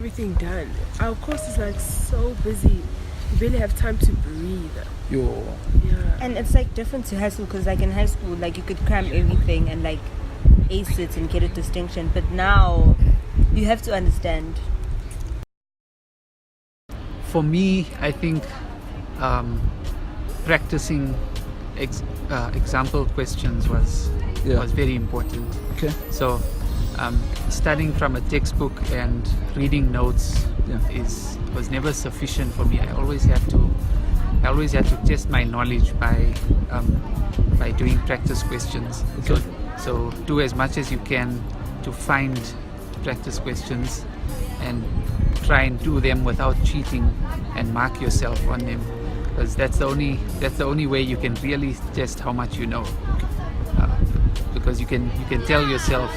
everything done. Our course is like so busy. You barely have time to breathe. Yeah. And it's like different to high school, because like in high school, like you could cram everything and like ace it and get a distinction. But now you have to understand. For me, I think practicing example questions was very important. Okay. So studying from a textbook and reading notes was never sufficient for me. I always had to test my knowledge by doing practice questions. Okay. So do as much as you can to find practice questions and try and do them without cheating and mark yourself on them, because that's the only way you can really test how much you know. Because you can tell yourself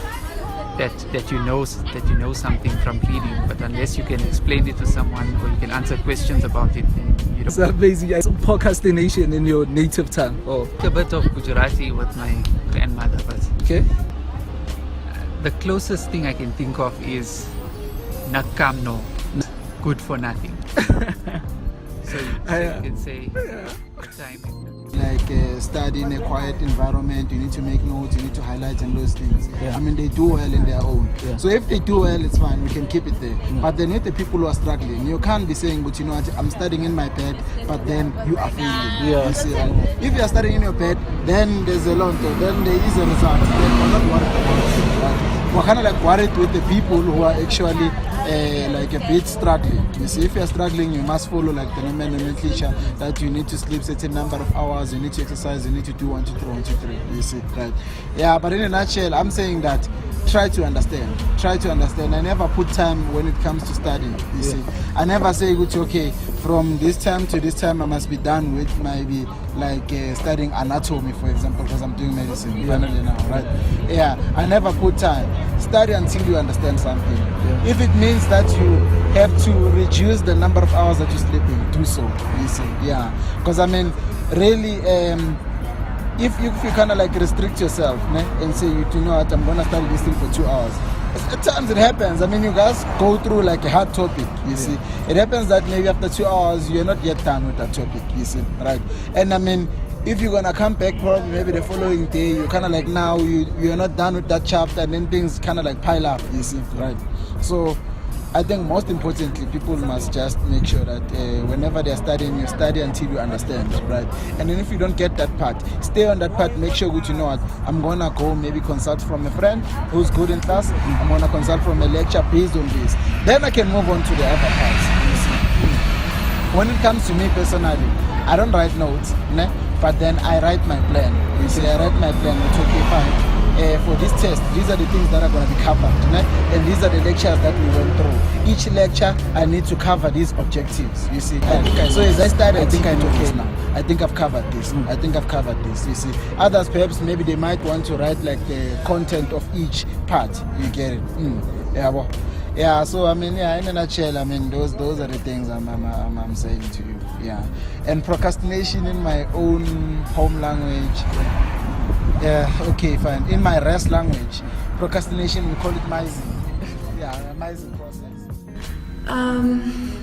that you know something from reading, but unless you can explain it to someone or you can answer questions about it, then you don't. It's amazing. Procrastination in your native tongue. Oh. A bit of Gujarati with my grandmother, but Okay. the closest thing I can think of is nakamno, good for nothing. So you can say time. Like study in a quiet environment, you need to make notes, you need to highlight and those things. I mean, they do well in their own. So if they do well, it's fine, we can keep it there. But then with the people who are struggling, you can't be saying, but you know, I'm studying in my bed, but then you are failing. You see, right? If you are studying in your bed, then there's a lot, then there is a result. Then we're not worried about it. Right? We're kind of like worried with the people who are actually like a bit struggling. You see, if you're struggling, you must follow like the nomenclature that you need to sleep certain number of hours, you need to exercise, you need to do 1, 2, 3, 1, 2, 3. You see, right? Yeah, but in a nutshell, I'm saying that try to understand. I never put time when it comes to studying. You see, I never say, okay, from this time to this time I must be done with maybe like studying anatomy, for example, because I'm doing medicine finally now, right? Yeah, I never put time. Study until you understand something. If it means that you have to reduce the number of hours that you're sleeping, do so. You see, because I mean, really, if you kind of like restrict yourself and say, you know what, I'm gonna study this thing for 2 hours. At times it happens. I mean, you guys go through like a hard topic, you see. It happens that maybe after 2 hours, you're not yet done with that topic, you see, right? And I mean, if you're gonna come back probably maybe the following day, you're kind of like now you're not done with that chapter, and then things kind of like pile up, you see, right? So I think most importantly, people must just make sure that whenever they're studying, you study until you understand, right? And then if you don't get that part, stay on that part. Make sure that you know what, I'm gonna go maybe consult from a friend who's good in class. I'm gonna consult from a lecture based on this. Then I can move on to the other parts. You see? When it comes to me personally, I don't write notes, but then I write my plan. You see, I write my plan. It's okay, fine. For this test, these are the things that are going to be covered, and these are the lectures that we went through. Each lecture, I need to cover these objectives, you see. So as I started, I think I know this now. I think I've covered this. I think I've covered this, you see. Others, perhaps, maybe they might want to write like the content of each part. You get it? Yeah, so I mean, in a nutshell, I mean, those are the things I'm saying to you. Yeah, and procrastination in my own home language. Okay, fine. In my rest language, procrastination, we call it mising. Mising process.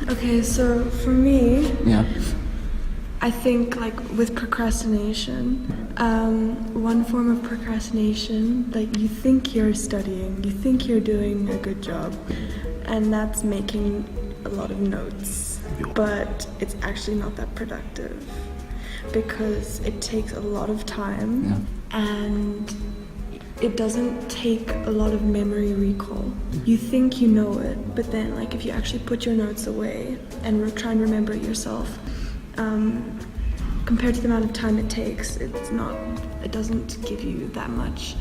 Okay, so for me, Yeah. I think like with procrastination, one form of procrastination, like you think you're studying, you think you're doing a good job, and that's making a lot of notes, but it's actually not that productive because it takes a lot of time and it doesn't take a lot of memory recall. You think you know it, but then like if you actually put your notes away and try and remember it yourself, compared to the amount of time it takes, it doesn't give you that much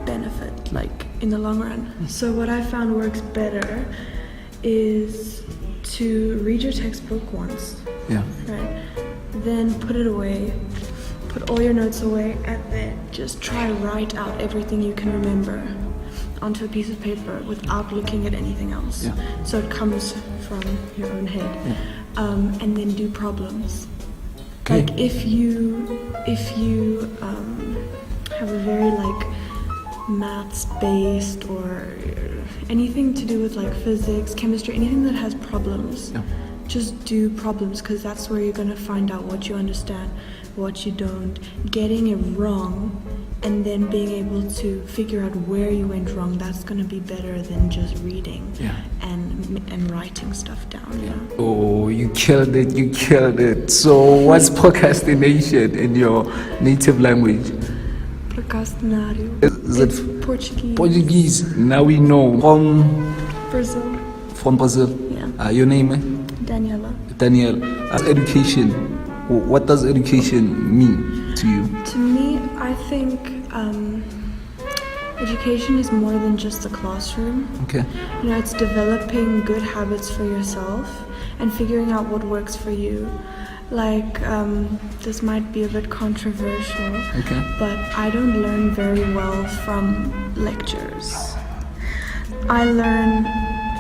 benefit, like in the long run. So what I found works better is to read your textbook once, right? Then put it away, put all your notes away, and then just try to write out everything you can remember onto a piece of paper without looking at anything else. So it comes from your own head. And then do problems. Like if you have a very like maths based or anything to do with like physics, chemistry, anything that has problems. Yeah. Just do problems, because that's where you're going to find out what you understand, what you don't. Getting it wrong and then being able to figure out where you went wrong, that's going to be better than just reading and writing stuff down. Yeah. Oh, you killed it, you killed it. So what's procrastination in your native language? Procrastinario. Is It's it Portuguese. Portuguese? Now we know. Brazil. From Brazil? Yeah. Your name? Daniela. Daniel. Education. What does education mean to you? To me, I think education is more than just the classroom. Okay. You know, it's developing good habits for yourself and figuring out what works for you. Like, this might be a bit controversial, Okay. but I don't learn very well from lectures. I learn,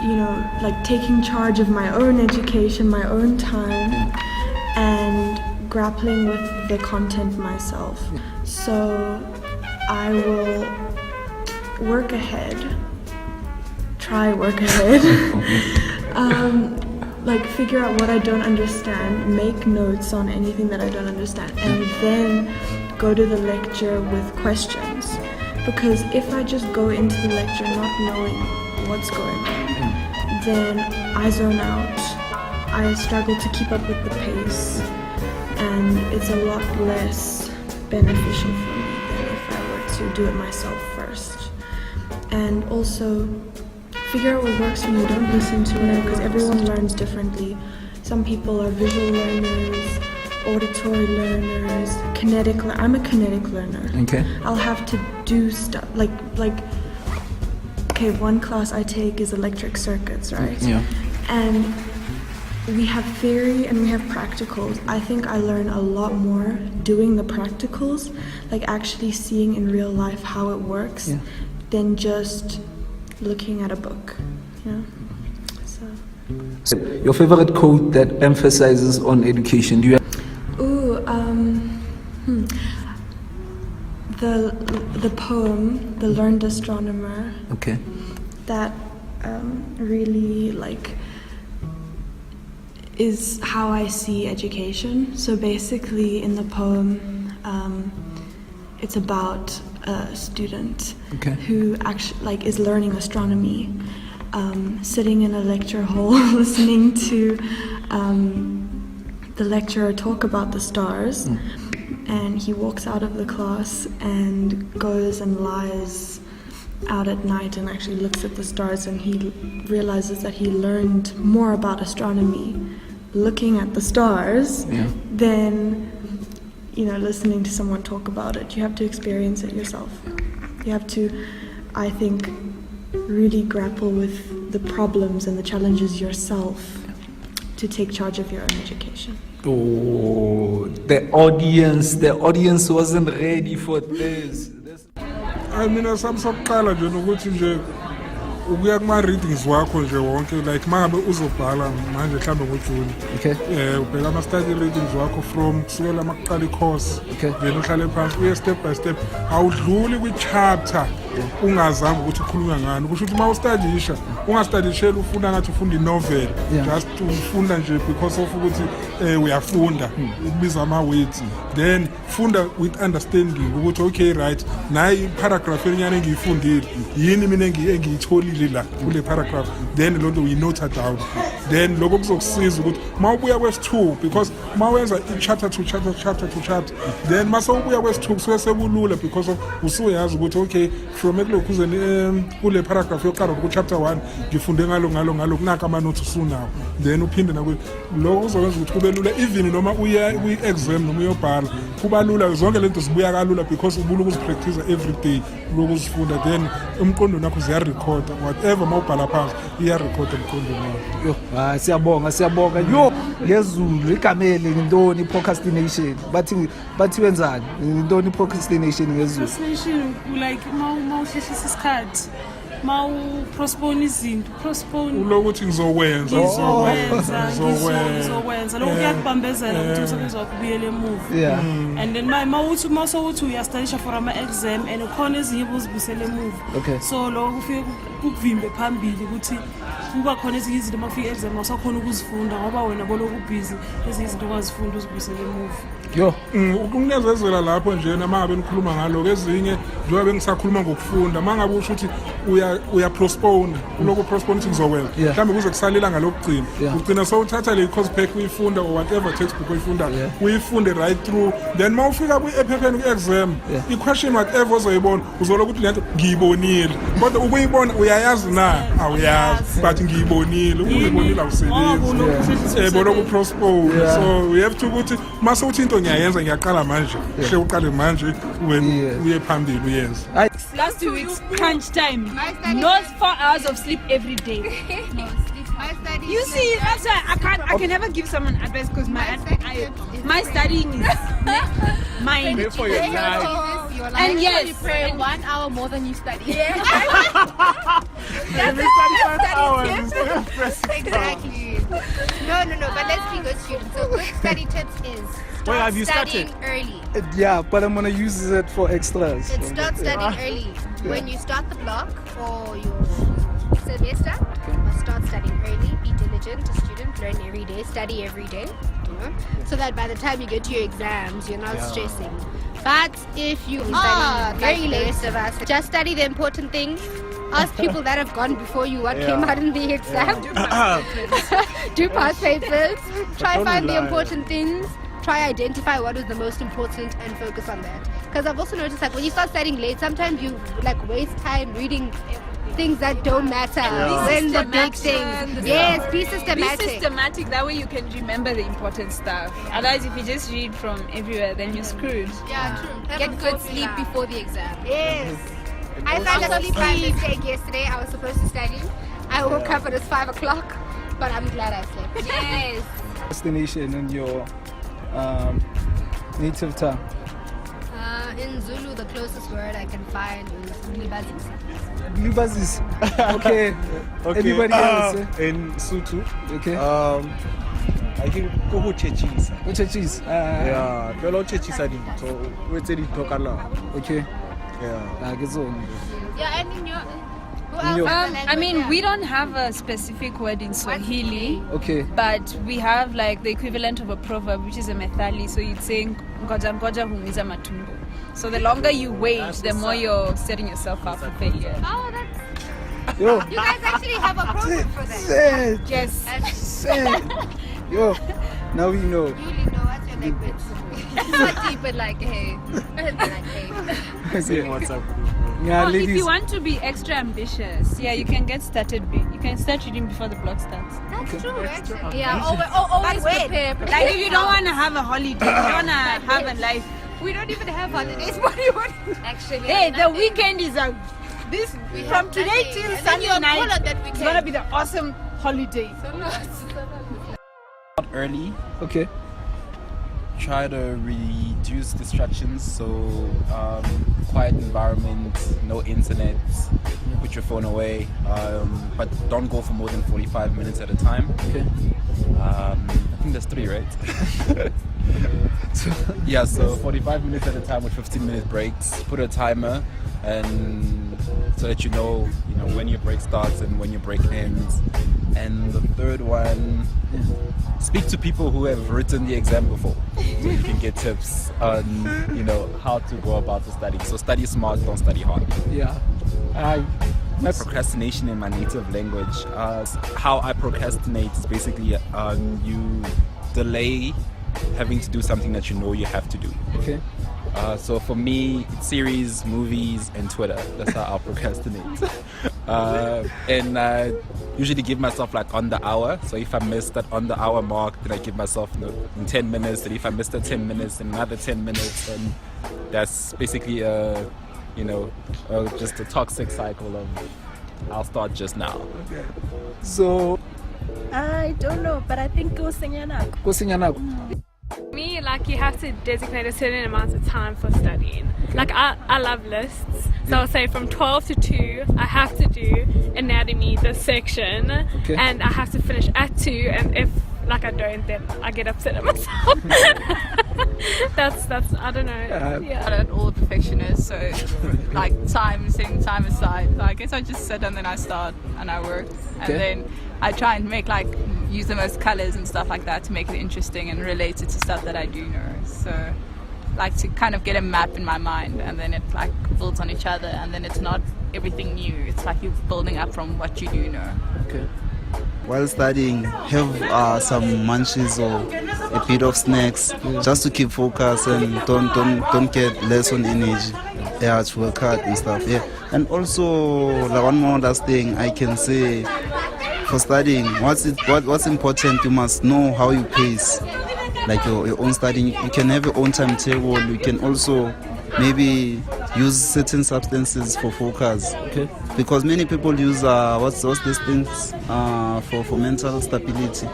you know, like taking charge of my own education, my own time, and grappling with the content myself. So I will work ahead, like figure out what I don't understand, make notes on anything that I don't understand, and then go to the lecture with questions. Because if I just go into the lecture not knowing what's going on, then I zone out. I struggle to keep up with the pace, and it's a lot less beneficial for me than if I were to do it myself first. And also figure out what works for you. Don't listen to it, because everyone learns differently. Some people are visual learners, auditory learners, kinetic. I'm a kinetic learner. Okay. I'll have to do stuff like okay, one class I take is electric circuits, right? Yeah. And we have theory and we have practicals. I think I learn a lot more doing the practicals, like actually seeing in real life how it works, than just looking at a book, you know? So. Your favorite quote that emphasizes on education? Do you have? The poem, The Learned Astronomer. Okay. That really is how I see education. So basically in the poem, it's about a student who actually is learning astronomy, sitting in a lecture hall listening to the lecturer talk about the stars, and he walks out of the class and goes and lies out at night and actually looks at the stars, and he realizes that he learned more about astronomy looking at the stars than listening to someone talk about it. You have to experience it yourself. You have to, I think, really grapple with the problems and the challenges yourself to take charge of your own education. Oh, the audience wasn't ready for this. Mina samsokuqala nje ukuthi nje ukuya kuma readings wakho nje wonke, like mangabe uzobhala manje mhlambe ngoJune, ubheka ama study readings wakho from kusukela makuqala i-course, then uhlale phansi uye step by step, awudluli kwi-chapter ungazange ukuthi ukhulunywa ngani. Kusho ukuthi uma ustudisha ungastudisheli ufunda ngathi ufunda i-novel, just ufunda nje because of ukuthi uyafunda ukubiza ama-words, then funda with understanding ukuthi okay right, nayi i-paragraph enyane engiyifundile yini mina engiyitholile la kule paragraph, then lonto uyi-note down, then lokho kuzokusiza ukuthi uma ubuya kwesi-2, because uma wenza i-chapter to chapter, then mase ubuya kwesi-2 kusuke sekulula because of usuyazi ukuthi okay from ekulokuzeni kule paragraph yokuqala ku-chapter 1 ngifunde ngalo kunaka ama-notes usunawo, then uphinde lokho kuzokwenza ukuthi kube lula even noma uya kwi-exam noma uyobhala kuba lula, zonke lento zibuya kalula because ubula ukuzipractice every day lokuzifunda, then umqondo nakho ziyarekhoda whatever uma ubhala phansi iyarekhoda emqondweni wakho. Siyabonga yo ngezulu igamele ngintoni procrastination, bathi wenzani ngintoni procrastination ngezulu? Procrastination like uma uhlehlisa isikhathi postpone izinto ulokuthi ngizowenza ngizokwenza lokho kuyakubambezela ukuthi umsebenzi wakho ubuyele emuva and then mawuthi uyastudisha for ama-exam and ukhona ezinye ubuzibusele emuva so lokho kufike kukuvimbe phambili ukuthi kuba khona ezinye izinto makufika i-exam awusakhona ukuzifunda ngoba wena boloku ubhizi ezinye izinto ongazifunda uzibusele emuva ukunezezela lapho nje mangabe nikhuluma ngaloko ezinye njengoba bengisakhuluma ngokufunda mangabe usho ukuthi uya-postpone uloku postpone ukuthi ngizokwenza mhlawumbe kuze kusalela ngalokugcina ugcina sowuthatha le course pack uyifunda or whatever textbook uyifunda uyifunde right through then ma ufika ephepheni ku-exam i-question whatever ozoyibona uzoloku ukuthi le nto ngiyibonile kodwa ukuyibona uyayazi na awuyazi but ngiyibonile ukuyibonile awusebenzi boloku postpone so we have to ukuthi mase uthi into ngiyayenza ngiyaqala manje hle uqale manje uye phambili uyenze. Last 2 weeks crunch time, not 4 hours of sleep every day. You see, that's why I can never give someone advice because my studying is mine. And yes, you pray 1 hour more than you study. Exactly. No, but let's be good students. So good study tips is start studying early. Yeah, but I'm gonna use it for extras. It's start studying early. When you start the block for your semester, you must start studying early. Be diligent, a student, learn every day, study every day. So that by the time you get to your exams, you're not stressing. But if you are very late of us, just study the important things. Ask people that have gone before you what came out in the exam. Do past papers. Try find the important things. Try identify what was the most important and focus on that. Because I've also noticed that when you start studying late, sometimes you waste time reading things that don't matter. When the big things. Yes, be systematic. Be systematic. That way you can remember the important stuff. Otherwise, if you just read from everywhere, then you're screwed. Yeah, true. Get good sleep before the exam. Yes. I fell asleep by mistake yesterday. I was supposed to study. I woke up and it's 5 o'clock, but I'm glad I slept. Yes. Procrastination in your native tongue. In Zulu, the closest word I can find is libazis. Libazis. Okay. Anybody else? In Sutu. Okay. I think Koho Chechis. Chechis. Yeah, fellow Chechis. So we say it talk a lot. Okay. Yeah. Yeah, and in your. I mean, we don't have a specific word in Swahili. Okay. But we have like the equivalent of a proverb, which is a methali. So you'd say ngoja ngoja humiza matumbo. So the longer you wait, the more you're setting yourself up for failure. Oh, that's. You guys actually have a proverb for that. Yes. Yo, now we know. You really know what's your language. It's not deep, but like, hey. Saying what's up. Yeah, if you want to be extra ambitious, you can get started. You can start reading before the block starts. That's true, actually. Yeah, always prepare. Like if you don't want to have a holiday, you don't want to have a life. We don't even have holidays. What do you want? Actually, hey, the weekend is out. This from today till Sunday night. It's gonna be the awesome holiday. Early. Okay. Try to reduce distractions, so quiet environment, no internet, put your phone away, but don't go for more than 45 minutes at a time. Okay. I think there's 3, right? Yeah, so 45 minutes at a time with 15-minute breaks. Put a timer, and so that you know when your break starts and when your break ends. And the third one, speak to people who have written the exam before, so you can get tips on how to go about the study. So study smart, don't study hard. Yeah. Procrastination in my native language. How I procrastinate is basically you delay having to do something that you know you have to do. Okay. So for me, it's series, movies, and Twitter. That's how I'll procrastinate. And I usually give myself like on the hour. So if I miss that on the hour mark, then I give myself in 10 minutes. And if I miss the 10 minutes, then another 10 minutes. And that's basically just a toxic cycle of I'll start just now. Okay. So I don't know, but I think Kosinyanako. Kosinyanako. me, like, you have to designate a certain amount of time for studying. Like, I love lists. So I'll say from 12 to 2, I have to do anatomy, this section, and I have to finish at 2, and if, like, I don't, then I get upset at myself. that's I don't know. I'm not all a perfectionist, so like setting time aside. So I guess I just sit and then I start and I work, and then I try and make use the most colors and stuff like that to make it interesting and relate it to stuff that I do know. So like to kind of get a map in my mind, and then it like builds on each other, and then it's not everything new. It's like you're building up from what you do know. While studying, have some munchies or a bit of snacks, just to keep focus and don't get less on energy. To work hard and stuff. And also, one more last thing I can say for studying, what's important, you must know how you pace, like your own studying. You can have your own timetable. You can also maybe use certain substances for focus. Because many people use what's these things for mental stability.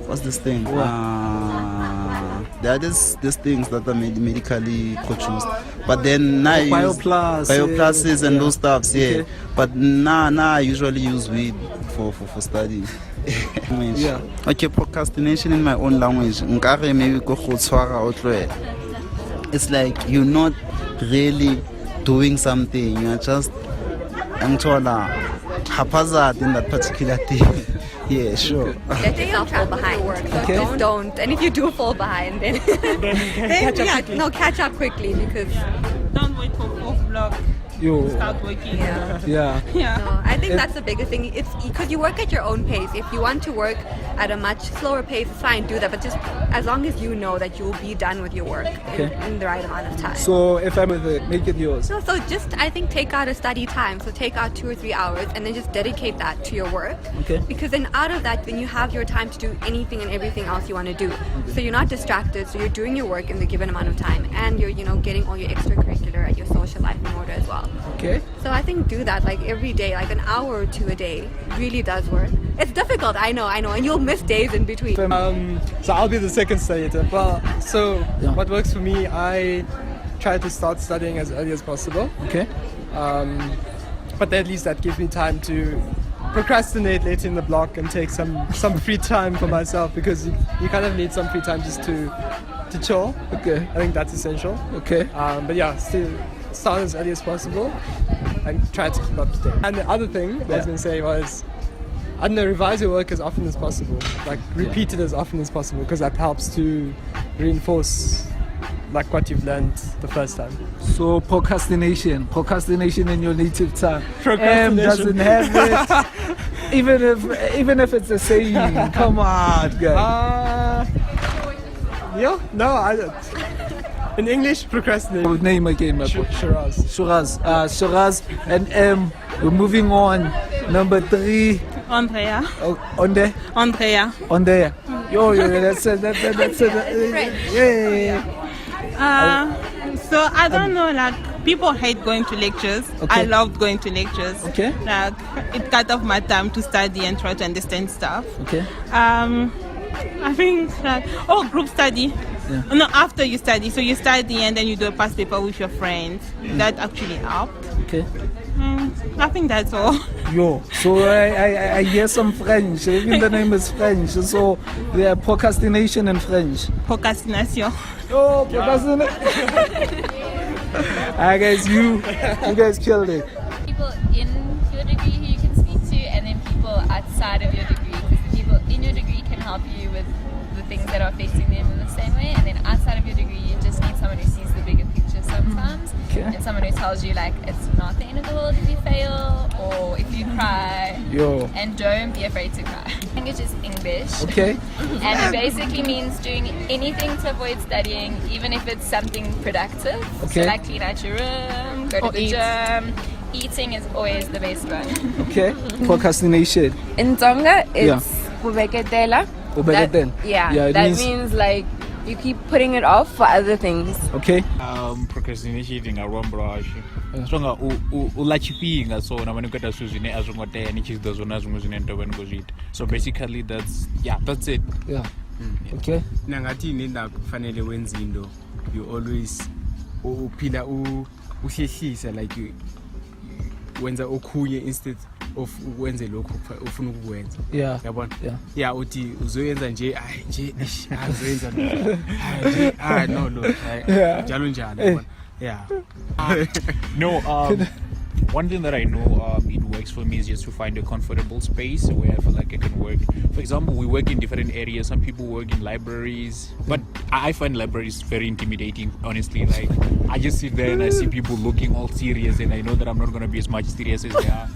What's this thing? There are these things that are medically produced, but then now biopluses and those stuffs. But now I usually use weed for studying. Okay, procrastination in my own language. It's like you're not really doing something. You're just haphazard in that particular thing. Yeah, sure. Let yourself fall behind. So don't. And if you do fall behind, then catch up quickly because don't wait for fourth block. Start working. No, I think that's the biggest thing. It's because you work at your own pace. If you want to work at a much slower pace, it's fine, do that. But just as long as you know that you'll be done with your work in the right amount of time. So if I'm with it, make it yours. No, so just I think take out a study time. So take out 2 or 3 hours and then just dedicate that to your work. Because then out of that, then you have your time to do anything and everything else you want to do. So you're not distracted. So you're doing your work in the given amount of time, and you're getting all your extracurricular and your social life in order as well. So I think do that like every day, like an hour or 2 a day really does work. It's difficult, I know, and you'll miss days in between. So I'll be the second study tip. Well, so what works for me, I try to start studying as early as possible. But at least that gives me time to procrastinate later in the block and take some free time for myself, because you kind of need some free time just to chill. I think that's essential. But yeah, still start as early as possible and try to keep up to date. And the other thing I was going to say was, I don't know, revise your work as often as possible. Like repeat it as often as possible, because that helps to reinforce like what you've learned the first time. So procrastination in your native tongue. Procrastination doesn't have it. even if it's a saying. Come on, guys. I don't. In English, procrastination. Name again, Shiraz. And we're moving on. Number 3. Andrea. Andrea. Yo, that's it. So I don't know, like people hate going to lectures. I loved going to lectures. Like it cut off my time to study and try to understand stuff. I think group study. No, after you study. So you study and then you do a past paper with your friends. That actually helped. I think that's all. So I hear some French. Even the name is French. So the procrastination in French. Procrastination. Procrastination. Guys, you guys killed it. People in your degree who you can speak to, and then people outside of your degree. Because the people in your degree can help you with the things that are affecting them in the same way, and then outside of your degree, you just need someone who sees the bigger picture sometimes, and someone who tells you like it's not the end of the world if you fail or if you cry, and don't be afraid to cry. Language is English, and it basically means doing anything to avoid studying, even if it's something productive. So like clean out your room, go to the gym. Eating is always the best one. Procrastination. In Tonga, it's ubeketela. That means like you keep putting it off for other things. Procrastination ngarombo songa ulachipinga so na when kwenda suzine azongotea nichizo zona zimwe zinento when go read. So basically that's it. Okay. Nangathi nenda kufanele wenza into, you always uphila uhlehlisa like wenza okhunye instead of ukwenze lokho ufuna ukukwenza. Yabona? Yeah, uthi uzoyenza nje uzoyenza no njalo njalo. Yeah. No, one thing that I know it works for me is just to find a comfortable space where I feel like I can work. For example, we work in different areas. Some people work in libraries, but I find libraries very intimidating, honestly. Like, I just sit there and I see people looking all serious, and I know that I'm not going to be as much serious as they are.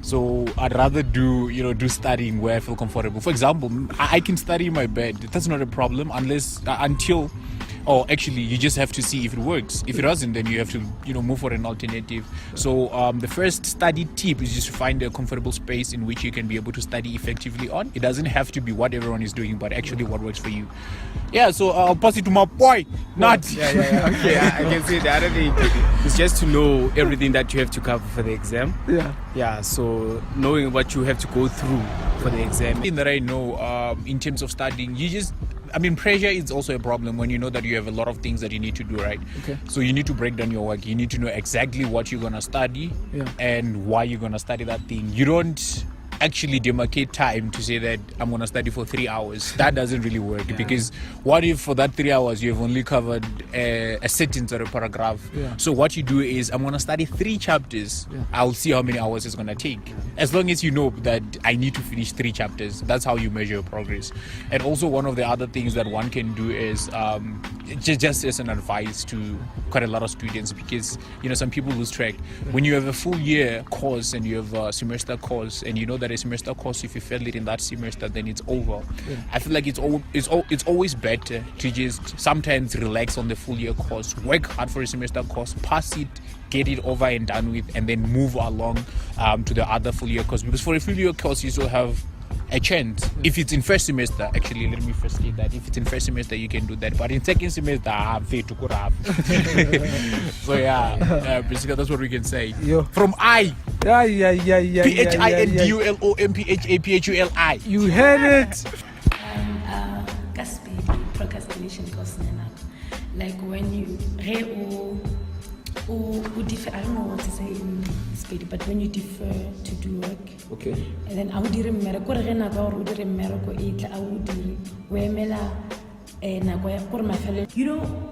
So I'd rather do studying where I feel comfortable. For example, I can study in my bed. That's not a problem until actually you just have to see if it works. If it doesn't, then you have to move for an alternative. So the first study tip is just to find a comfortable space in which you can be able to study effectively on. It doesn't have to be what everyone is doing, but actually what works for you. Yeah, so I'll pass it to my boy. Not Yeah. Okay, I can say the other thing is just to know everything that you have to cover for the exam. Yeah, so knowing what you have to go through for the exam. Thing that I know in terms of studying, pressure is also a problem when you know that you have a lot of things that you need to do, right? Okay. So you need to break down your work. You need to know exactly what you're going to study and why you're going to study that thing. You don't actually demarcate time to say that I'm going to study for 3 hours. That doesn't really work because what if for that 3 hours you have only covered a sentence or a paragraph? So what you do is I'm going to study 3 chapters. I'll see how many hours it's going to take. As long as you know that I need to finish 3 chapters, that's how you measure your progress. And also one of the other things that one can do is just as an advice to quite a lot of students, because some people lose track. When you have a full year course and you have a semester course, and you know that a semester course, if you fail it in that semester, then it's over. I feel like it's always better to just sometimes relax on the full year course, work hard for a semester course, pass it, get it over and done with, and then move along to the other full year course. Because for a full year course, you still have a chance. If it's in first semester, actually, let me first state that if it's in first semester, you can do that. But in second semester, so basically that's what we can say. From I. PHINDULOMPHAPHULI. You heard it. Procrastination course. Like when you defer, I don't know what to say in Spedi, but when you defer to do work, and then I would remember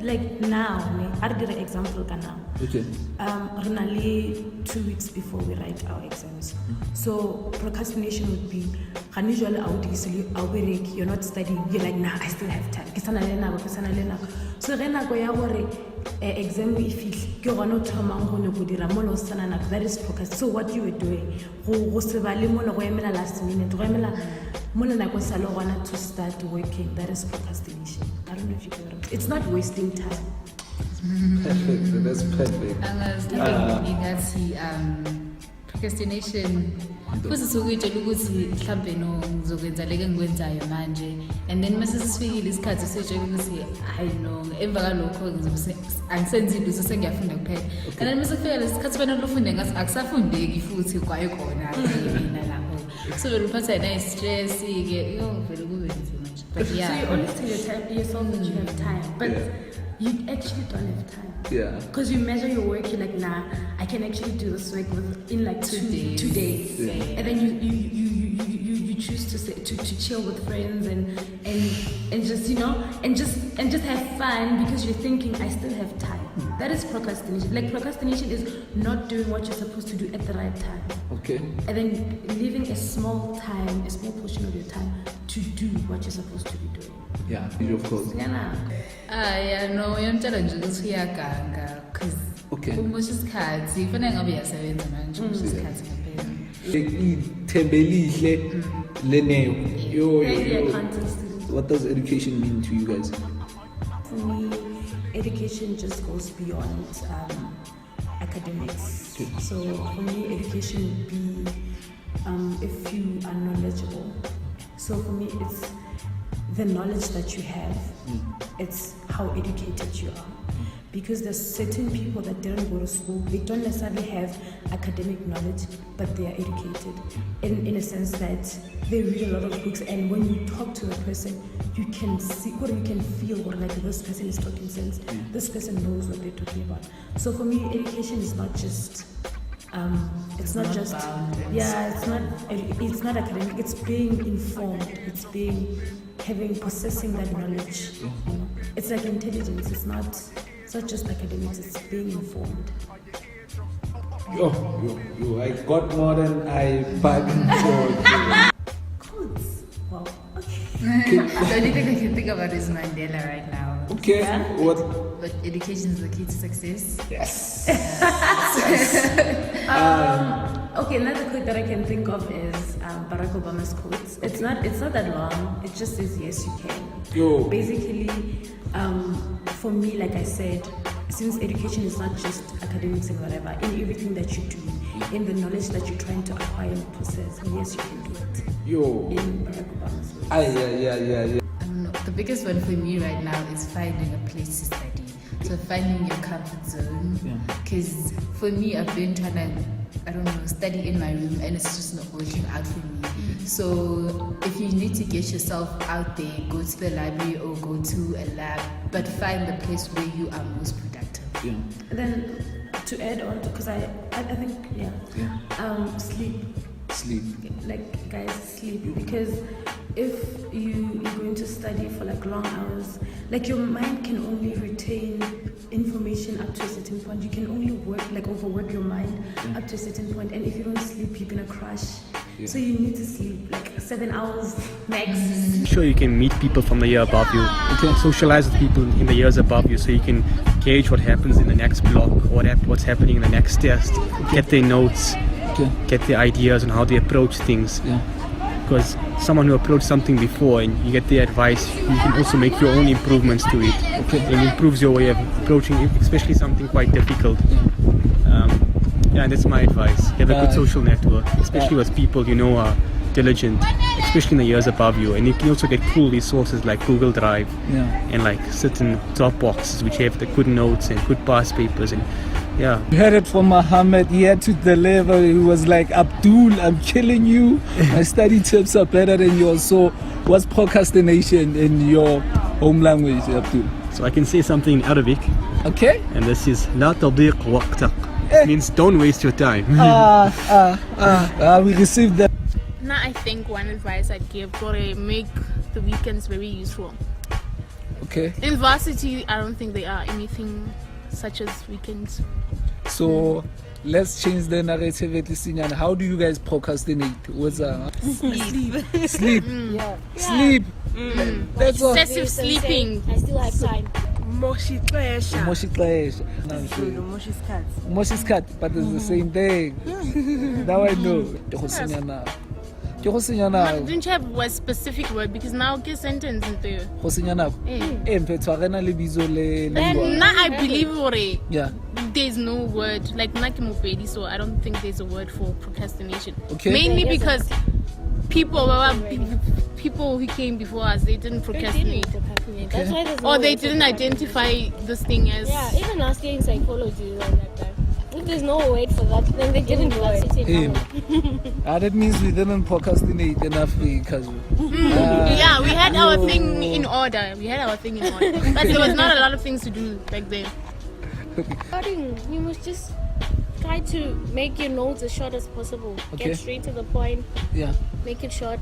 like now, I'll give an example now. Renali 2 weeks before we write our exams. So procrastination would be unusual. You're not studying, you're like, nah, I still have time. So exam that is procrastination. So what you were doing last minute to start working, that is procrastination. I don't know if you get it. It's not wasting time. Perfect. That's perfect. Procrastination kusisukuyitshela ukuthi mhlambe ngizokwenza leke ngikwenzayo manje, and then mase sisifikile isikhathi sitshela ukuthi hayi no, emva kalokho angisenzi lutho sengiyafunda kuphela. And then mase kufika lesikhathi fanele ufunde ngathi akusafundeki futhi kwayikhona mina lapho. So vele uphatha na stress ke vele kube nzima nje. But So you always tell yourself that you have time, but you actually don't have time. Because you measure your work, you're like, nah, I can actually do this work in like 2 days. And then you choose to chill with friends and just and just have fun because you're thinking I still have time. That is procrastination. Like procrastination is not doing what you're supposed to do at the right time. And then leaving a small portion of your time to do what you're supposed to be doing. Of course. No, uyamtshela nje ukuthi uyaganga because umusha isikhathi fanele ngabe uyasebenza manje umusha isikhathi ngempela. What does education mean to you guys? For me, education just goes beyond academics. So for me, education would be if you are knowledgeable. So for me, it's the knowledge that you have. It's how educated you are. because there's certain people that didn't go to school. They don't necessarily have academic knowledge, but they are educated in a sense that they read a lot of books, and when you talk to a person, you can see or you can feel what like this person is talking sense. This person knows what they're talking about. So for me, education is not just it's not just it's not academic. It's being informed. It's possessing that knowledge. You know? It's like intelligence. It's not just academics. It's being informed. Yo, I got more than I bargained for. Codes. Wow. The only thing I can think about is Mandela right now. Okay. Yeah? What? But education is the key to success. Yes. Okay, another quote that I can think of is Barack Obama's quotes. It's not that long. It just says yes, you can. Yo. Basically, for me, like I said, since education is not just academics and whatever, in everything that you do, in the knowledge that you're trying to acquire and possess, yes, you can do it. Yo. In Barack Obama's words. I don't know. The biggest one for me right now is finding a place to study. So finding your comfort zone. Because for me, I've been trying to, study in my room, and it's just not working out for me. So if you need to get yourself out there, go to the library or go to a lab, but find the place where you are most productive. Yeah. And then to add on, because I think sleep. Like guys, sleep, because if you're going to study for like long hours, like your mind can only retain information up to a certain point. You can only overwork your mind up to a certain point, and if you don't sleep, you're gonna crash. So you need to sleep like 7 hours max. Sure, you can meet people from the year above you. You can socialize with people in the years above you, so you can gauge what happens in the next block, what's happening in the next test, get their notes, get their ideas on how they approach things. Because someone who approached something before and you get their advice, you can also make your own improvements to it. It improves your way of approaching it, especially something quite difficult. And that's my advice. Have a good social network, especially with people you know are diligent, especially in the years above you. And you can also get cool resources like Google Drive and like certain Dropboxes which have the good notes and good past papers. And you heard it from Muhammad. He had to deliver. He was like, Abdul, I'm killing you. My study tips are better than yours. So what's procrastination in your home language, Abdul? So I can say something in Arabic. Okay. And this is لا تضيق وقتك. It means don't waste your time. We received that. Now I think one advice I'd give for make the weekends very useful. Okay. In varsity, I don't think they are anything such as weekends. So let's change the narrative at Lisinyana. How do you guys procrastinate? What's Sleep. Sleep. Sleep. That's excessive sleeping. I still have time. Moshiklesh, but it's the same thing. Now I know. Didn't you have a specific word? Because now get sentence into now I believe there's no word like Nakimopedi, so I don't think there's a word for procrastination. Mainly because people who came before us, they didn't procrastinate. That's why or they didn't identify this thing as even asking in psychology like that. If there's no word for that, then they didn't procrastinate. That means we didn't procrastinate enough because we had our thing in order. But there was not a lot of things to do back then. You must just try to make your notes as short as possible. Get straight to the point. Make it short.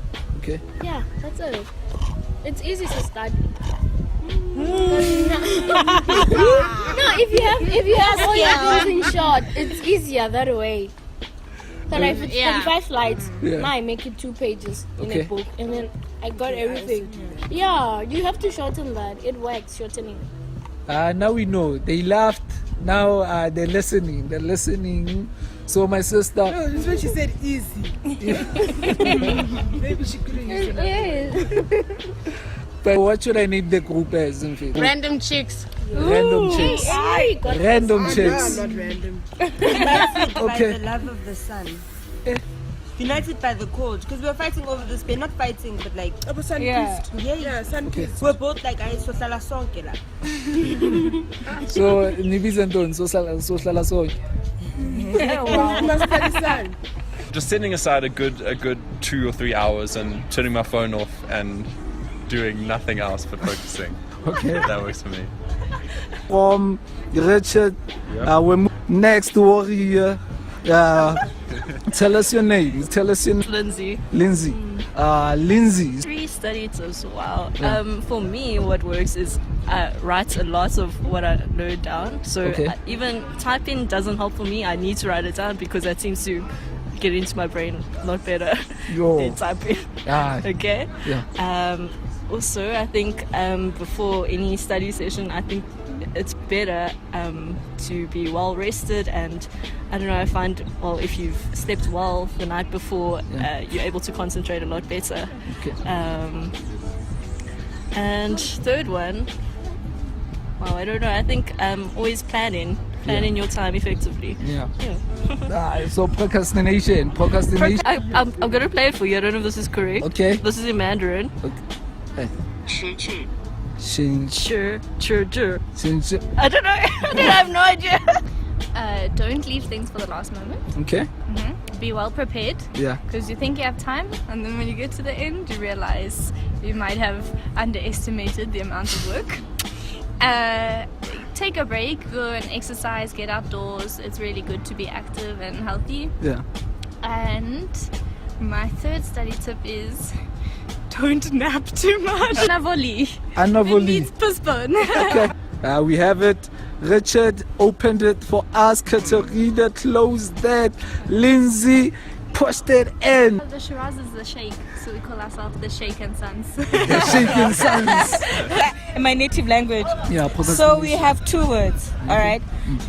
Yeah, that's it. It's easy to study. No, if you have all your things in short, it's easier that way. So like if it's 35 slides, now I make it 2 pages in a book, and then I got everything. Yeah, you have to shorten that. It works, shortening. Now we know. They laughed. Now they're listening. So my sister. No, this when she said easy. Maybe she couldn't use it. But what should I name the group as? Random chicks. Random chicks. Random chicks. Not random. By the love of the sun. united by the code, because we were fighting over this bear, not fighting, but like Sun-kissed. we're both like I sohlala sonke la. So nibiza ntoni sohlala sonke? Just setting aside a good 2 or 3 hours and turning my phone off and doing nothing else but focusing. Okay. That works for me. Richard, we're next warrior. Tell us your name. Lindsay. Lindsay. Lindsay. 3 study tips. Wow. For me, what works is I write a lot of what I learned down. So even typing doesn't help for me. I need to write it down because that seems to get into my brain a lot better than typing. Okay. Yeah. Also, I think before any study session, I think it's better to be well rested, and I don't know, I find, well, if you've slept well the night before, you're able to concentrate a lot better. And third one, well, I don't know, I think always planning your time effectively. So procrastination. I'm gonna play it for you. I don't know if this is correct. Okay. This is in Mandarin. Okay. I don't know. I have no idea. Don't leave things for the last moment. Okay. Be well prepared. Yeah. Because you think you have time, and then when you get to the end, you realize you might have underestimated the amount of work. Take a break, go and exercise, get outdoors. It's really good to be active and healthy. Yeah. And my third study tip is don't nap too much. Anavoli. It needs postpone. Okay. We have it. Richard opened it for us. Katerina closed that. Lindsay pushed it in. The Shiraz is the Sheikh, so we call ourselves the Sheikh and Sons. The Sheikh and Sons. In my native language. Yeah, so we have 2 words, alright?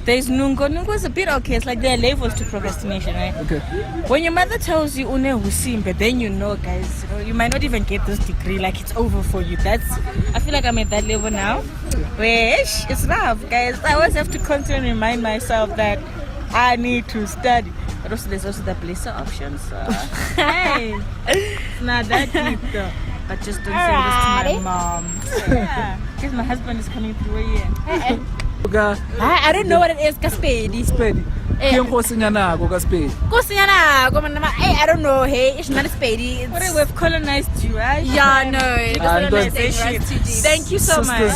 There's nungo. Nungo is a bit okay, it's like there are levels to procrastination, right? Okay. When your mother tells you une husimbe, then you know, guys, you might not even get this degree, like it's over for you. I feel like I'm at that level now. Wish, it's rough, guys. I always have to constantly remind myself that I need to study. But also there's also the blesser option, so hey, it's not that deep though. But just don't say this to my mom. Yeah, because my husband is coming through here. I don't know what it is, Kaspedi. Spedi. I don't know, hey, it's not a spady. We've colonized you, right? Yeah, no. Thank you so much.